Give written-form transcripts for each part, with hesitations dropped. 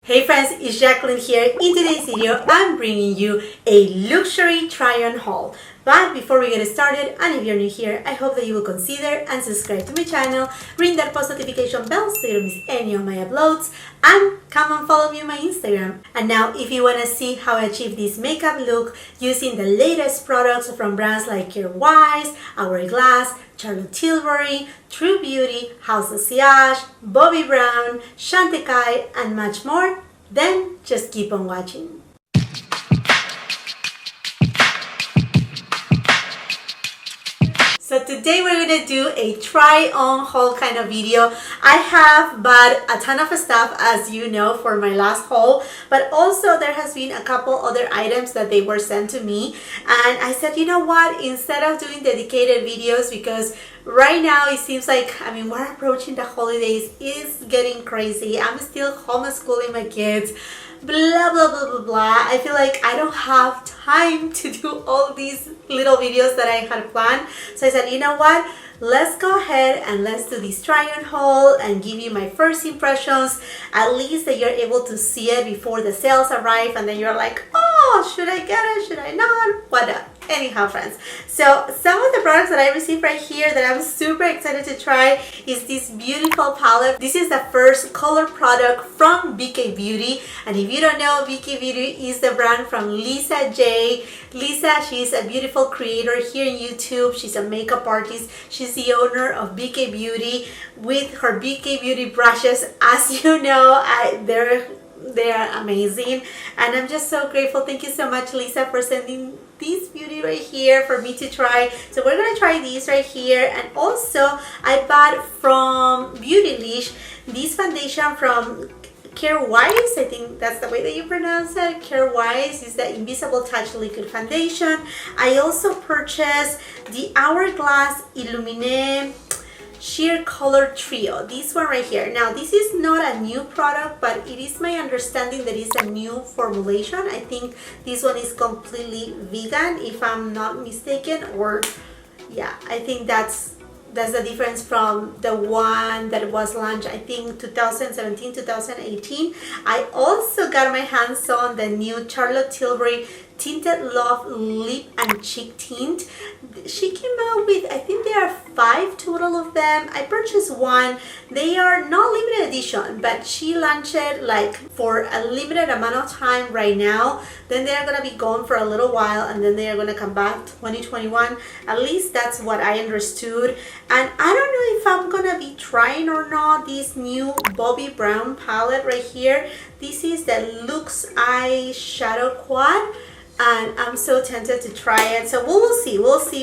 Hey friends, it's Jackeline here. In today's video, I'm bringing you a luxury try-on haul. But before we get started, and if you're new here, I hope that you will consider and subscribe to my channel, ring that post notification bell so you don't miss any of my uploads, and come and follow me on my Instagram. And now, if you want to see how I achieve this makeup look using the latest products from brands like Kjaer Weis, Hourglass, Tilbury, True Beauty, House of Sillage, Bobbi Brown, CHANTECAILLE, and much more, then just keep on watching. So today we're going to do a try on haul kind of video. I have bought a ton of stuff, as you know, for my last haul, but also there has been a couple other items that they were sent to me, and I said, you know what, instead of doing dedicated videos, because right now it seems like, we're approaching the holidays, it's getting crazy, I'm still homeschooling my kids, blah blah blah blah blah. I feel like I don't have time to do all these little videos that I had planned, so I said, you know what, let's go ahead and let's do this try on haul and give you my first impressions, at least that you're able to see it before the sales arrive, and then you're like, oh, should I get it, should I not, whatever. Anyhow friends, so some of the products that I received right here that I'm super excited to try is this beautiful palette. This is the first color product from BK Beauty, and if you don't know, BK Beauty is the brand from Lisa J. Lisa, she's a beautiful creator here in YouTube. She's a makeup artist. She's the owner of BK Beauty with her BK Beauty brushes. As you know, they are amazing, and I'm just so grateful. Thank you so much, Lisa, for sending this beauty right here for me to try. So we're gonna try these right here, and also I bought from Beautylish this foundation from Kjaer Weis. I think that's the way that you pronounce it. Kjaer Weis is the Invisible Touch Liquid Foundation. I also purchased the Hourglass Illume Trio, this one right here. Now this is not a new product, but it is my understanding that it's a new formulation. I think this one is completely vegan, if I'm not mistaken, or yeah, I think that's the difference from the one that was launched, I think 2017 2018. I also got my hands on the new Tilbury Tinted Love Lip and Cheek Tint. She came out with, I think there are 5 total of them. I purchased one. They are not limited edition, but she launched it like for a limited amount of time right now. Then they are gonna be gone for a little while, and then they are gonna come back 2021. At least that's what I understood. And I don't know if I'm gonna be trying or not this new Bobbi Brown palette right here. This is the Luxe eyeshadow quad, and I'm so tempted to try it. So we'll see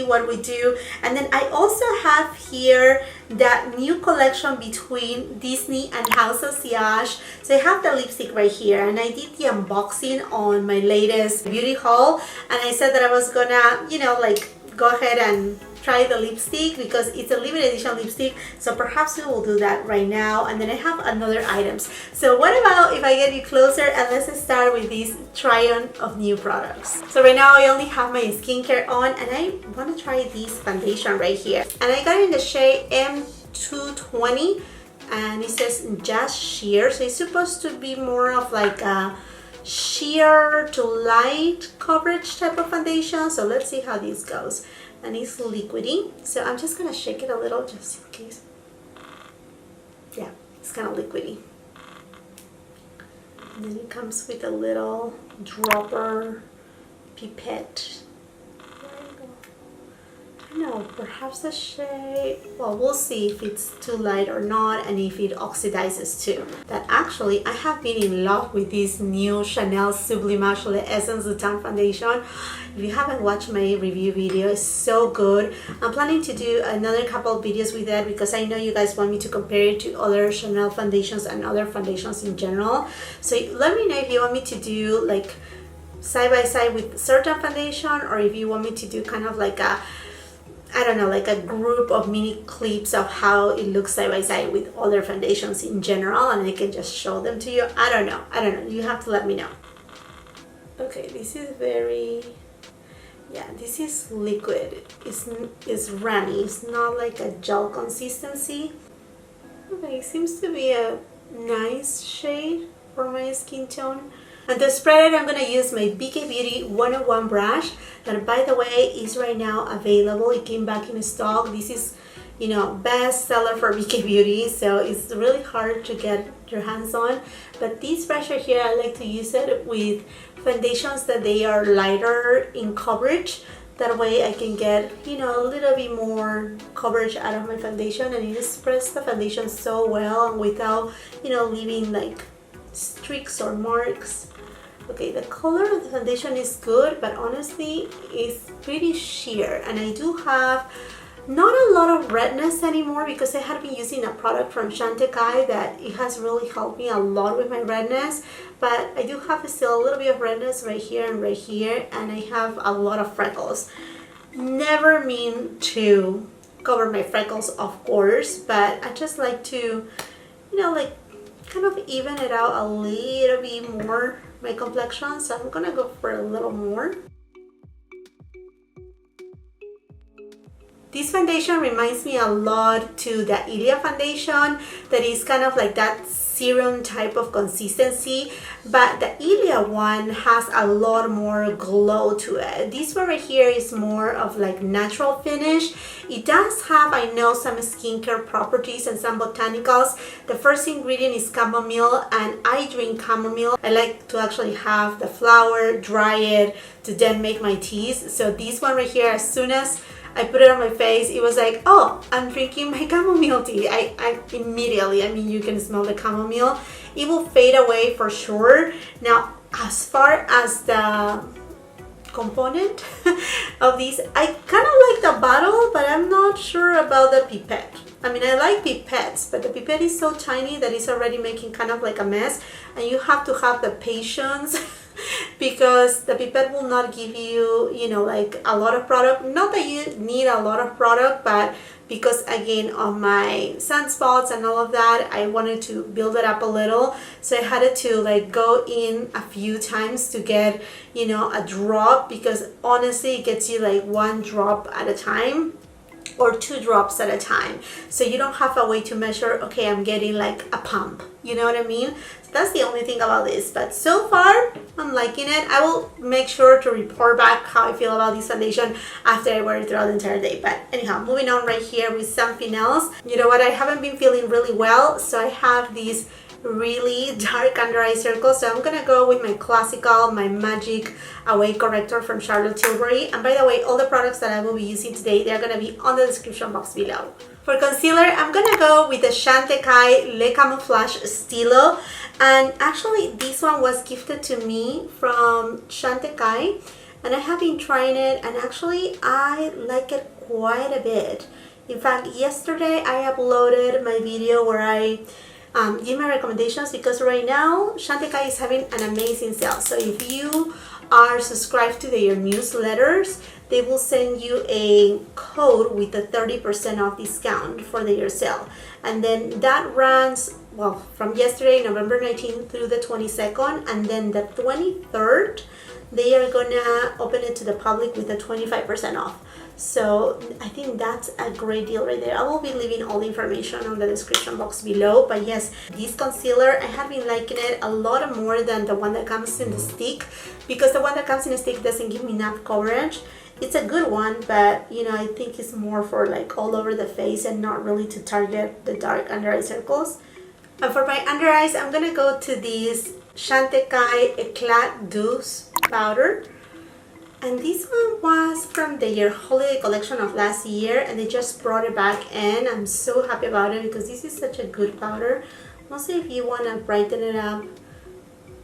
what we do. And then I also have here that new collection between Disney and House of Sillage. So I have the lipstick right here, and I did the unboxing on my latest beauty haul, and I said that I was gonna, you know, like go ahead and try the lipstick because it's a limited edition lipstick, so perhaps we will do that right now. And then I have another items. So what about if I get you closer and let's start with this try on of new products. So right now I only have my skincare on, and I want to try this foundation right here, and I got it in the shade M220, and it says Just Sheer, so it's supposed to be more of like a sheer to light coverage type of foundation. So let's see how this goes. And it's liquidy, so I'm just gonna shake it a little just in case. Yeah, it's kind of liquidy. And then it comes with a little dropper pipette. No, perhaps the shade, well, we'll see if it's too light or not, and if it oxidizes too. But actually, I have been in love with this new Chanel Sublimage Essence de Tan foundation. If you haven't watched my review video, it's so good. I'm planning to do another couple of videos with that because I know you guys want me to compare it to other Chanel foundations and other foundations in general. So let me know if you want me to do like side by side with certain foundation, or if you want me to do kind of like a, I don't know, like a group of mini clips of how it looks side by side with other foundations in general, and I can just show them to you. I don't know, you have to let me know. Okay, this is very, yeah, this is liquid. It's runny, it's not like a gel consistency. Okay, it seems to be a nice shade. for my skin tone. And to spread it, I'm going to use my BK Beauty 101 brush that, by the way, is right now available. It came back in stock. This is, you know, best seller for BK Beauty, so it's really hard to get your hands on. But this brush right here, I like to use it with foundations that they are lighter in coverage. That way I can get, you know, a little bit more coverage out of my foundation, and it spreads the foundation so well and without, you know, leaving like streaks or marks. Okay, the color of the foundation is good, but honestly it's pretty sheer, and I do have not a lot of redness anymore because I had been using a product from CHANTECAILLE that it has really helped me a lot with my redness, but I do have still a little bit of redness right here and right here, and I have a lot of freckles. Never mean to cover my freckles, of course, but I just like to, you know, like kind of even it out a little bit more, my complexion, so I'm gonna go for a little more. This foundation reminds me a lot to the Ilia foundation that is kind of like that serum type of consistency, but the Ilia one has a lot more glow to it. This one right here is more of like natural finish. It does have, I know, some skincare properties and some botanicals. The first ingredient is chamomile, and I drink chamomile. I like to actually have the flower, dry it, to then make my teas. So this one right here, as soon as I put it on my face, it was like, oh, I'm drinking my chamomile tea. I immediately, I mean, you can smell the chamomile. It will fade away for sure. Now, as far as the component of these, I kind of like the bottle, but I'm not sure about the pipette. I mean, I like pipettes, but the pipette is so tiny that it's already making kind of like a mess, and you have to have the patience because the pipette will not give you, you know, like a lot of product. Not that you need a lot of product, but because again of my sunspots and all of that, I wanted to build it up a little, so I had to like go in a few times to get, you know, a drop, because honestly it gets you like 1 drop at a time or 2 drops at a time, so you don't have a way to measure, okay, I'm getting like a pump, you know what I mean? So that's the only thing about this, but so far I'm liking it. I will make sure to report back how I feel about this foundation after I wear it throughout the entire day. But anyhow, moving on right here with something else. You know what, I haven't been feeling really well, so I have these really dark under eye circles, so I'm gonna go with my classical, my Magic Away corrector from Charlotte Tilbury. And by the way, all the products that I will be using today, they're gonna be on the description box below. For concealer, I'm gonna go with the CHANTECAILLE Le Camouflage Stylo, and actually this one was gifted to me from CHANTECAILLE, and I have been trying it, and actually I like it quite a bit. In fact, yesterday I uploaded my video where I give my recommendations, because right now CHANTECAILLE is having an amazing sale. So if you are subscribed to their newsletters, they will send you a code with a 30% off discount for their sale, and then that runs, well, from yesterday, November 19th through the 22nd, and then the 23rd they are gonna open it to the public with a 25% off. So I think that's a great deal right there. I will be leaving all the information on the description box below. But yes, this concealer, I have been liking it a lot more than the one that comes in the stick, because the one that comes in the stick doesn't give me enough coverage. It's a good one, but you know, I think it's more for like all over the face and not really to target the dark under eye circles. And for my under eyes, I'm gonna go to this CHANTECAILLE Eclat Douce powder. And this one was from their holiday collection of last year, and they just brought it back in. I'm so happy about it because this is such a good powder, mostly if you want to brighten it up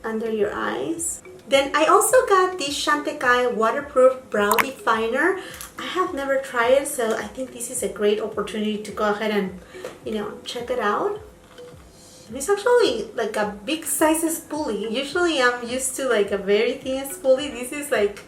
under your eyes. Then I also got this CHANTECAILLE waterproof brow definer. I have never tried it, so I think this is a great opportunity to go ahead and, you know, check it out. And it's actually like a big size spoolie. Usually I'm used to like a very thin spoolie. This is like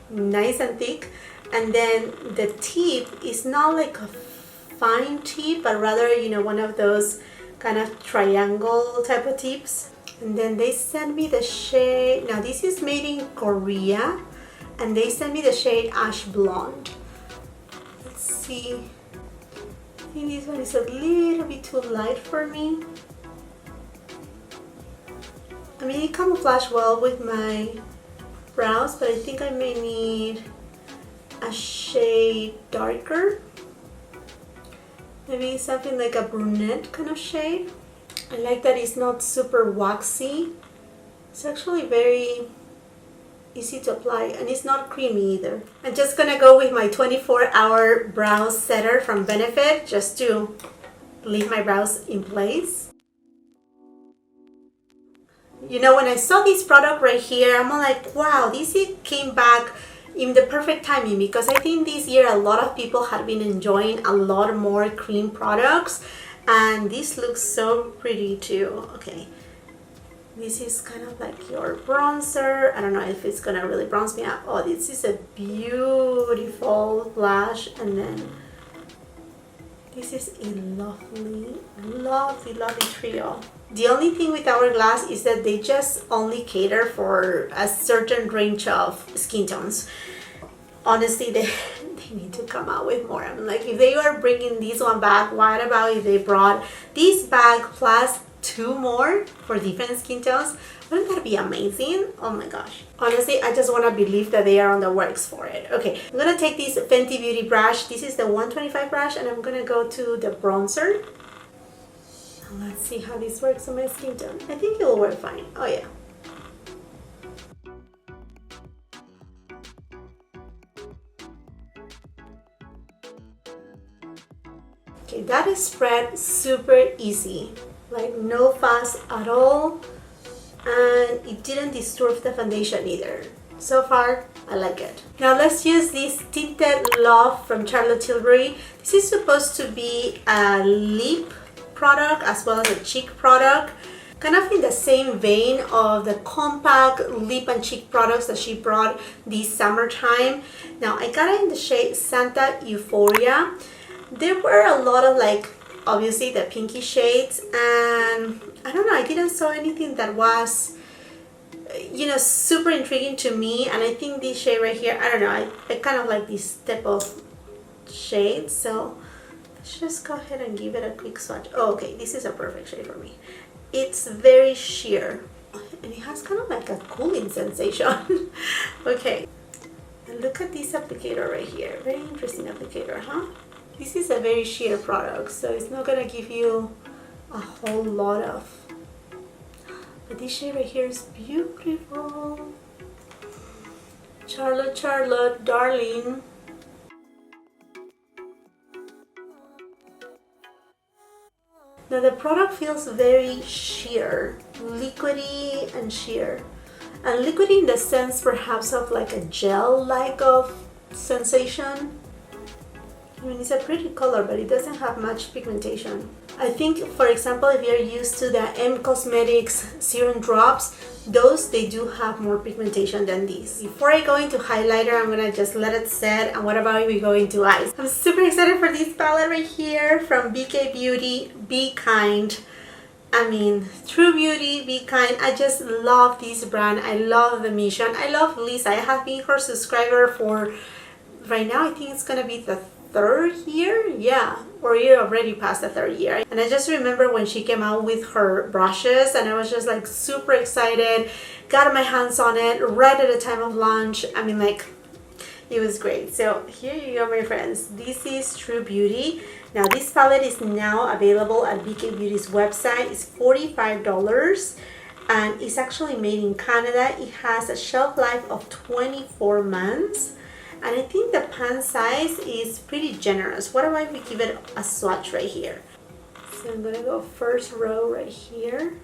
nice and thick, and then the tip is not like a fine tip, but rather, you know, one of those kind of triangle type of tips. And then they sent me the shade, now this is made in Korea, and they sent me the shade Ash Blonde. Let's see, I think this one is a little bit too light for me. I mean, it camouflaged well with my brows, but I think I may need a shade darker. Maybe something like a brunette kind of shade. I like that it's not super waxy. It's actually very easy to apply, and it's not creamy either. I'm just gonna go with my 24-hour brow setter from Benefit just to leave my brows in place. You know, when I saw this product right here, I'm like, wow, this came back in the perfect timing, because I think this year a lot of people have been enjoying a lot more cream products, and this looks so pretty too. Okay, this is kind of like your bronzer. I don't know if it's gonna really bronze me up. Oh, this is a beautiful blush, and then this is a lovely, lovely, lovely trio. The only thing with Hourglass is that they just only cater for a certain range of skin tones. Honestly, they need to come out with more. I'm like, if they are bringing this one back, what about if they brought this bag plus 2 more for different skin tones? Wouldn't that be amazing? Oh my gosh. Honestly, I just want to believe that they are on the works for it. Okay, I'm going to take this Fenty Beauty brush. This is the 125 brush, and I'm going to go to the bronzer. Let's see how this works on my skin tone. I think it will work fine. Oh yeah. Okay, that is spread super easy. Like no fuss at all. And it didn't disturb the foundation either. So far, I like it. Now let's use this Tinted Love from Charlotte Tilbury. This is supposed to be a lip product as well as a cheek product, kind of in the same vein of the compact lip and cheek products that she brought this summertime. Now I got it in the shade Santa Euphoria. There were a lot of, like, obviously the pinky shades, and I don't know, I didn't saw anything that was, you know, super intriguing to me. And I think this shade right here, I don't know, I kind of like this type of shade, so let's just go ahead and give it a quick swatch. Oh, okay, this is a perfect shade for me. It's very sheer, and it has kind of like a cooling sensation. Okay, and look at this applicator right here. Very interesting applicator, huh? This is a very sheer product, so it's not gonna give you a whole lot of, but this shade right here is beautiful. Charlotte, Charlotte, darling. Now the product feels very sheer, liquidy and sheer. And liquidy in the sense perhaps of like a gel-like of sensation. I mean, it's a pretty color, but it doesn't have much pigmentation. I think, for example, if you're used to the M Cosmetics serum drops, those, they do have more pigmentation than these. Before I go into highlighter, I'm gonna just let it set. And what about if we go into eyes? I'm super excited for this palette right here from BK Beauty, Be Kind. I mean, True Beauty, Be Kind. I just love this brand. I love the mission. I love Lisa. I have been her subscriber for, right now, I think it's gonna be the 3rd year, yeah, or you're already past the 3rd year. And I just remember when she came out with her brushes, and I was just like super excited, got my hands on it right at the time of launch. I mean, like, it was great. So here you go, my friends. This is True Beauty. Now this palette is now available at BK Beauty's website. It's $45, and it's actually made in Canada. It has a shelf life of 24 months. And I think the pan size is pretty generous. What about if we give it a swatch right here? So I'm gonna go first row right here.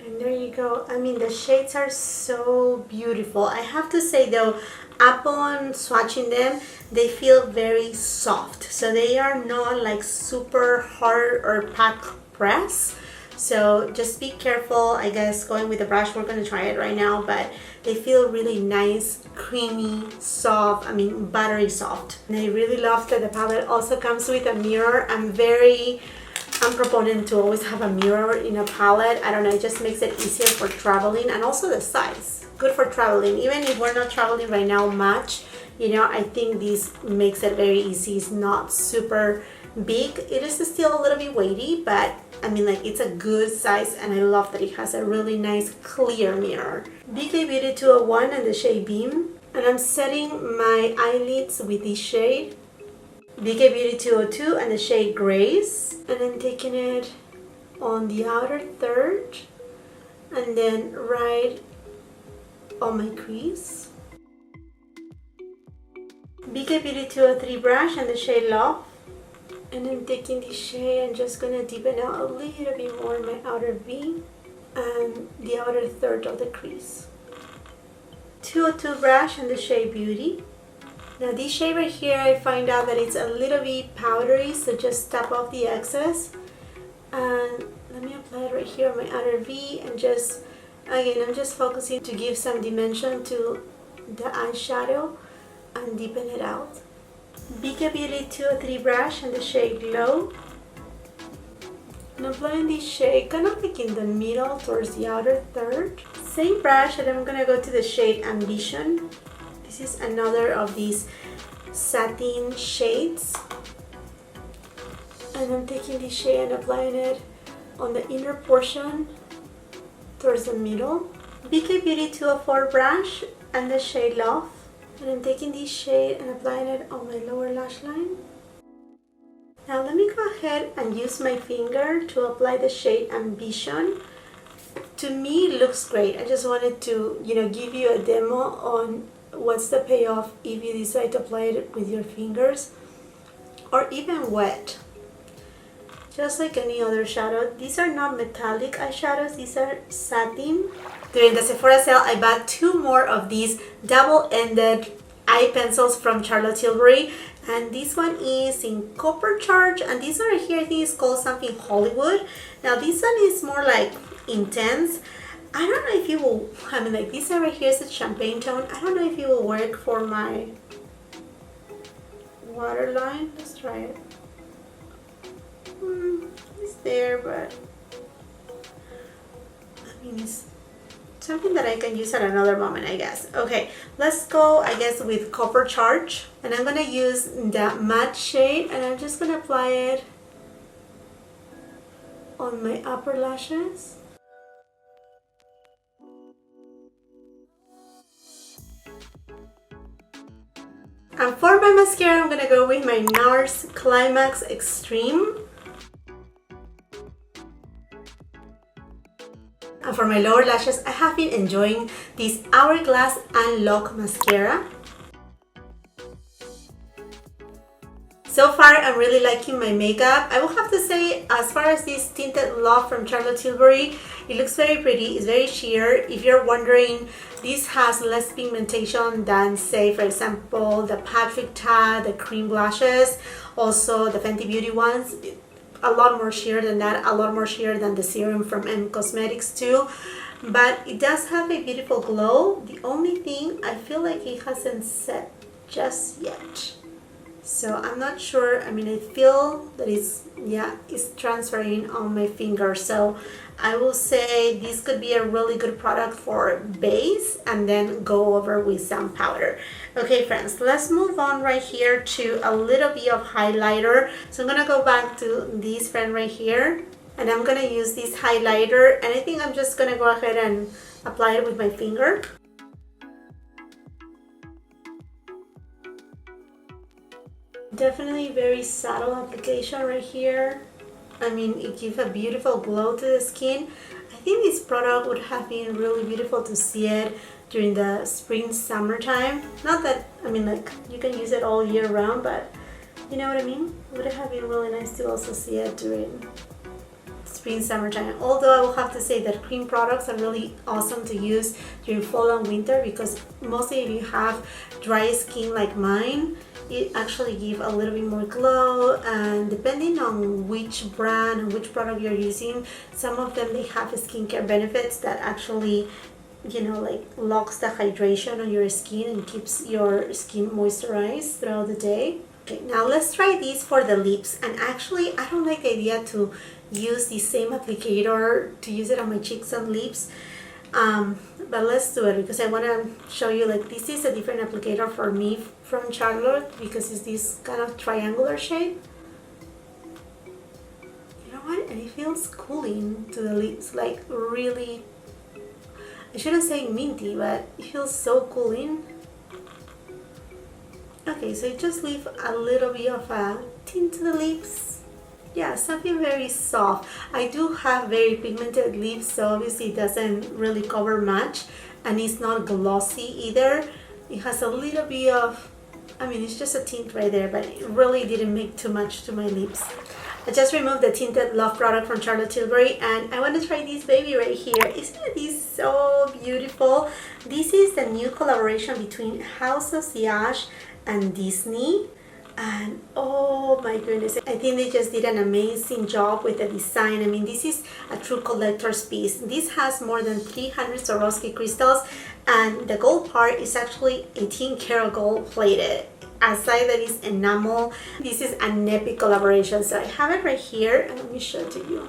And there you go. I mean, the shades are so beautiful. I have to say though, upon swatching them, they feel very soft. So they are not like super hard or pack press. So just be careful, I guess, going with the brush. We're going to try it right now, but they feel really nice, creamy, soft, I mean buttery soft. And I really love that the palette also comes with a mirror. I'm very I'm proponent to always have a mirror in a palette. I don't know, it just makes it easier for traveling, and also the size. Good for traveling. Even if we're not traveling right now much, you know, I think this makes it very easy. It's not super big. It is still a little bit weighty, but I mean, like, it's a good size, and I love that it has a really nice clear mirror. BK Beauty 201 and the shade Beam. And I'm setting my eyelids with this shade. BK Beauty 202 and the shade Grace. And I'm taking it on the outer third and then right on my crease. BK Beauty 203 brush and the shade Love. And I'm taking this shade and just gonna deepen out a little bit more in my outer V and the outer third of the crease. 202 brush and the shade Beauty. Now this shade right here, I find out that it's a little bit powdery, so just tap off the excess. And let me apply it right here on my outer V, and just, again, I'm just focusing to give some dimension to the eyeshadow and deepen it out. BK Beauty 203 brush and the shade Glow. And applying this shade kind of like in the middle towards the outer third. Same brush, and I'm gonna go to the shade Ambition. This is another of these satin shades. And I'm taking this shade and applying it on the inner portion towards the middle. BK Beauty 204 brush and the shade Love. And I'm taking this shade and applying it on my lower lash line. Now let me go ahead and use my finger to apply the shade Ambition. To me, it looks great. I just wanted to, you know, give you a demo on what's the payoff if you decide to apply it with your fingers or even wet. Just like any other shadow. These are not metallic eyeshadows, these are satin. During the Sephora sale, I bought 2 more of these double-ended eye pencils from Charlotte Tilbury, and this one is in Copper Charge, and this one right here I think is called something Hollywood. Now this one is more like intense. I don't know if it will, I mean, like, this one right here is a champagne tone. I don't know if it will work for my waterline. Let's try it. It's there, but I mean, it's something that I can use at another moment, I guess. Okay, let's go, I guess, with Copper Charge. And I'm gonna use the matte shade, and I'm just gonna apply it on my upper lashes. And for my mascara, I'm gonna go with my NARS Climax Extreme. And for my lower lashes, I have been enjoying this Hourglass Unlock Mascara. So far, I'm really liking my makeup. I will have to say, as far as this Tinted Love from Charlotte Tilbury, it looks very pretty. It's very sheer. If you're wondering, this has less pigmentation than, say, for example, the Patrick Ta, the cream blushes, also the Fenty Beauty ones. A lot more sheer than that, a lot more sheer than the serum from M Cosmetics too. But it does have a beautiful glow. The only thing, I feel like it hasn't set just yet. So I'm not sure. I mean, I feel that it's transferring on my finger. So I will say this could be a really good product for base and then go over with some powder. Okay, friends, let's move on right here to a little bit of highlighter. So I'm gonna go back to this friend right here, and I'm gonna use this highlighter, and I think I'm just gonna go ahead and apply it with my finger. Definitely very subtle application right here. I mean, it gives a beautiful glow to the skin. I think this product would have been really beautiful to see it during the spring, summertime. Not that, I mean, like, you can use it all year round, but you know what I mean? It would have been really nice to also see it during spring, summertime. Although I will have to say that cream products are really awesome to use during fall and winter, because mostly if you have dry skin like mine, it actually gives a little bit more glow. And depending on which brand and which product you're using, some of them, they have skincare benefits that actually, you know, like, locks the hydration on your skin and keeps your skin moisturized throughout the day. Okay, now let's try these for the lips. And actually, I don't like the idea to use the same applicator to use it on my cheeks and lips. But let's do it because I want to show you, like, this is a different applicator for me from Charlotte because it's this kind of triangular shape. You know what? And it feels cooling to the lips, like really, I shouldn't say minty, but it feels so cooling. Okay, so just leave a little bit of a tint to the lips. Yeah, something very soft. I do have very pigmented lips, so obviously it doesn't really cover much, and it's not glossy either. It has a little bit of, I mean, it's just a tint right there, but it really didn't make too much to my lips. I just removed the Tinted Love product from Charlotte Tilbury, and I want to try this baby right here. Isn't this so beautiful? This is the new collaboration between House of Sillage and Disney. And oh my goodness, I think they just did an amazing job with the design. I mean, this is a true collector's piece. This has more than 300 Swarovski crystals, and the gold part is actually 18 karat gold plated. Aside that is enamel, this is an epic collaboration. So I have it right here, and let me show it to you.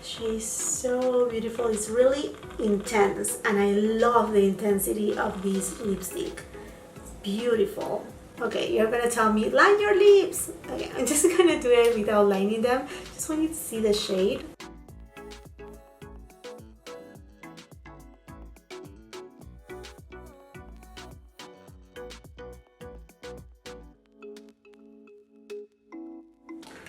She's so beautiful. It's really intense, and I love the intensity of this lipstick. It's beautiful. Okay, you're gonna tell me, line your lips. Okay, I'm just gonna do it without lining them. Just want you to see the shade.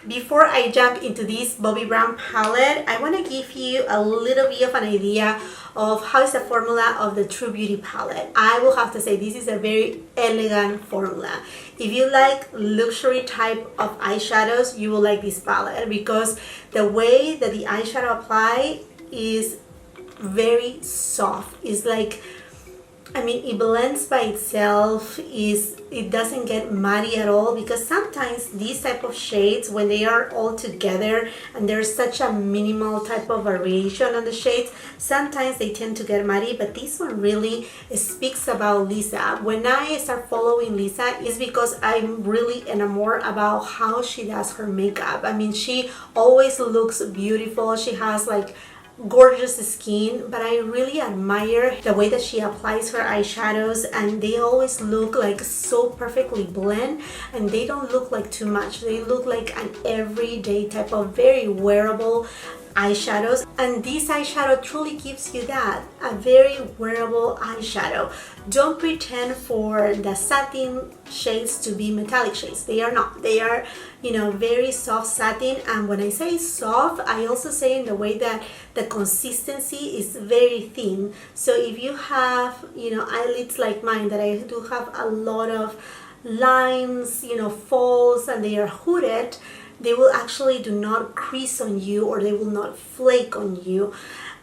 Before I jump into this Bobbi Brown palette, I want to give you a little bit of an idea of how is the formula of the True Beauty palette. I will have to say this is a very elegant formula. If you like luxury type of eyeshadows, you will like this palette because the way that the eyeshadow apply is very soft. It's like, I mean, it blends by itself, it doesn't get muddy at all, because sometimes these type of shades, when they are all together and there's such a minimal type of variation on the shades, sometimes they tend to get muddy. But this one really speaks about Lisa. When I start following Lisa, it's because I'm really enamored about how she does her makeup. I mean, she always looks beautiful. She has like gorgeous skin, but I really admire the way that she applies her eyeshadows, and they always look like so perfectly blend, and they don't look like too much. They look like an everyday type of very wearable eyeshadows, and this eyeshadow truly gives you that, a very wearable eyeshadow. Don't pretend for the satin shades to be metallic shades. They are not. They are, you know, very soft satin. And when I say soft, I also say in the way that the consistency is very thin. So if you have, you know, eyelids like mine, that I do have a lot of lines, you know, folds, and they are hooded, they will actually do not crease on you, or they will not flake on you.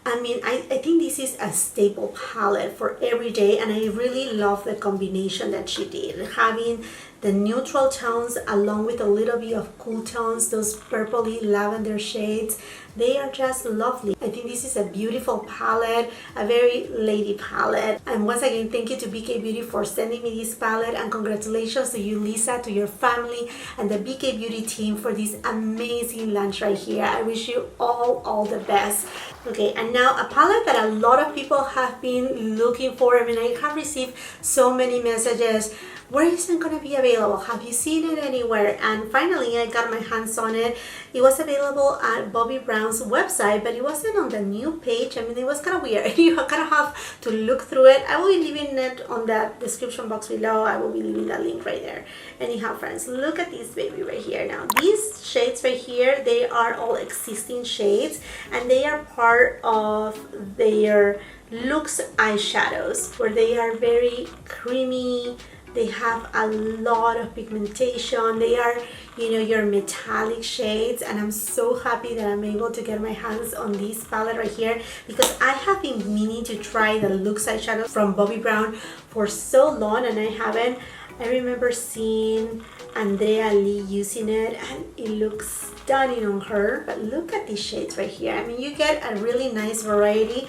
I mean, I think this is a staple palette for every day, and I really love the combination that she did, having the neutral tones along with a little bit of cool tones, those purpley lavender shades. They are just lovely. I think this is a beautiful palette, a very lady palette. And once again, thank you to BK Beauty for sending me this palette, and congratulations to you, Lisa, to your family and the BK Beauty team for this amazing launch right here. I wish you all the best. Okay, and now a palette that a lot of people have been looking for. I mean, I have received so many messages. Where is it going to be available? Have you seen it anywhere? And finally, I got my hands on it. It was available at Bobbi Brown's website, but it wasn't on the new page. I mean, it was kind of weird. You kind of have to look through it. I will be leaving it on the description box below. I will be leaving that link right there. Anyhow, friends, look at this baby right here. Now, these shades right here, they are all existing shades, and they are part of their Luxe eyeshadows, where they are very creamy. They have a lot of pigmentation. They are, you know, your metallic shades, and I'm so happy that I'm able to get my hands on this palette right here, because I have been meaning to try the Luxe eyeshadows from Bobbi Brown for so long, and I haven't. I remember seeing Andrea Lee using it, and it looks stunning on her. But look at these shades right here. I mean, you get a really nice variety.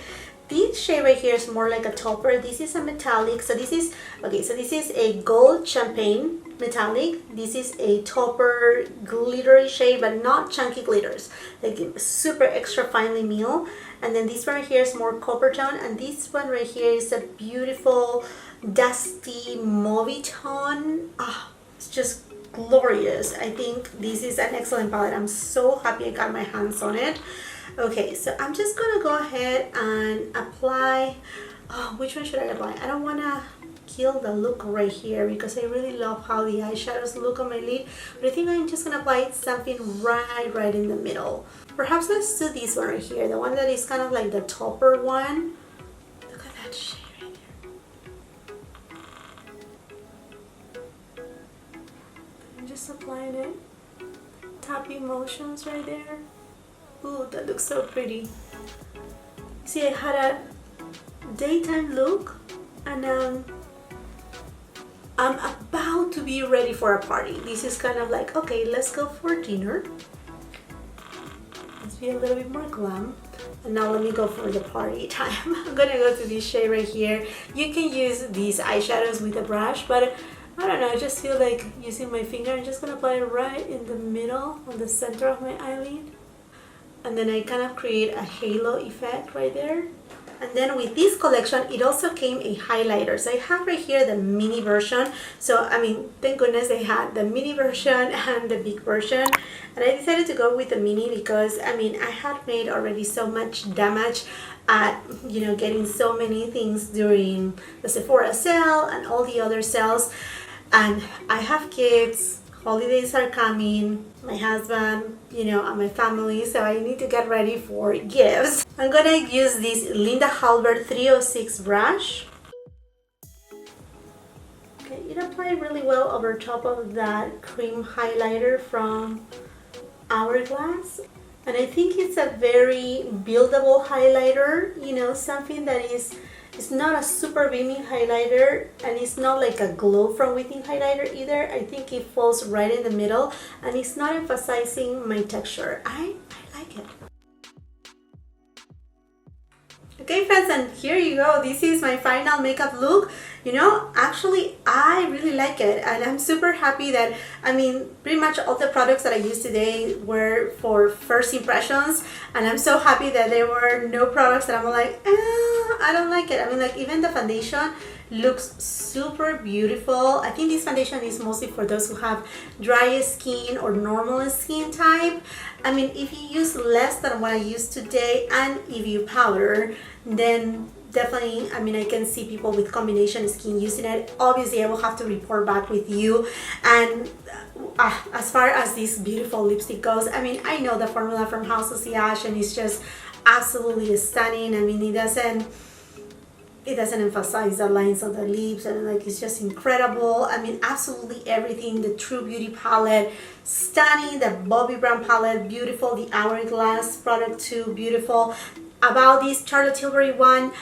This shade right here is more like a topper. This is a metallic. So this is, okay, so this is a gold champagne. metallic. This is a topper glittery shade, but not chunky glitters, like super extra finely milled. And then this one right here is more copper tone, and this one right here is a beautiful dusty mauve tone. It's just glorious. I think this is an excellent palette. I'm so happy I got my hands on it. Okay, so I'm just gonna go ahead and apply, which one should I apply? I don't wanna kill the look right here because I really love how the eyeshadows look on my lid, but I think I'm just gonna apply something right in the middle. Perhaps let's do this one right here, the one that is kind of like the topper one. Look at that shade right there. I'm just applying it, tapping motions right there. Ooh, that looks so pretty. See, I had a daytime look, and I'm about to be ready for a party. This is kind of like, okay, let's go for dinner. Let's be a little bit more glam. And now let me go for the party time. I'm gonna go to this shade right here. You can use these eyeshadows with a brush, but I don't know, I just feel like using my finger. I'm just gonna apply it right in the middle, on the center of my eyelid. And then I kind of create a halo effect right there. And then with this collection, it also came a highlighter. So I have right here the mini version. So, I mean, thank goodness they had the mini version and the big version. And I decided to go with the mini because, I mean, I had made already so much damage at, you know, getting so many things during the Sephora sale and all the other sales. And I have kids. Holidays are coming, my husband, you know, and my family, so I need to get ready for gifts. I'm gonna use this Linda Halbert 306 brush. Okay, it applied really well over top of that cream highlighter from Hourglass. And I think it's a very buildable highlighter, you know, something that is, it's not a super beaming highlighter, and it's not like a glow from within highlighter either. I think it falls right in the middle, and it's not emphasizing my texture. I like it. Okay friends, and here you go. This is my final makeup look. You know, actually I really like it, and I'm super happy that, I mean, pretty much all the products that I used today were for first impressions, and I'm so happy that there were no products that I'm like, I don't like it. I mean, like, even the foundation looks super beautiful. I think this foundation is mostly for those who have dry skin or normal skin type. I mean, if you use less than what I used today, and if you powder, then definitely, I mean, I can see people with combination skin using it. Obviously, I will have to report back with you. And as far as this beautiful lipstick goes, I mean, I know the formula from House of Sillage, and it's just absolutely stunning. I mean, it doesn't emphasize the lines of the lips, and like, it's just incredible. I mean, absolutely everything. The True Beauty palette, stunning. The Bobbi Brown palette, beautiful. The Hourglass product too, beautiful. About this Charlotte Tilbury one,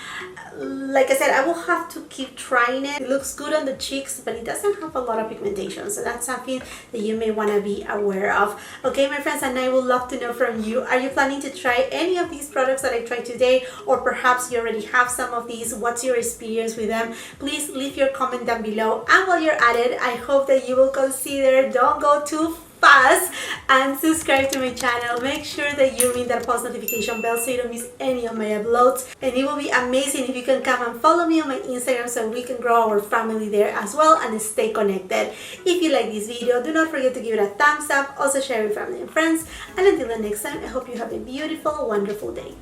like I said, I will have to keep trying it. It looks good on the cheeks, but it doesn't have a lot of pigmentation, so that's something that you may want to be aware of. Okay, my friends, and I would love to know from you, are you planning to try any of these products that I tried today, or perhaps you already have some of these? What's your experience with them? Please leave your comment down below, and while you're at it, I hope that you will consider, don't go too fast, and subscribe to my channel. Make sure that you ring that post notification bell so you don't miss any of my uploads, and it will be amazing if you can come and follow me on my Instagram so we can grow our family there as well and stay connected. If you like this video, do not forget to give it a thumbs up, also share with family and friends, and until the next time, I hope you have a beautiful, wonderful day.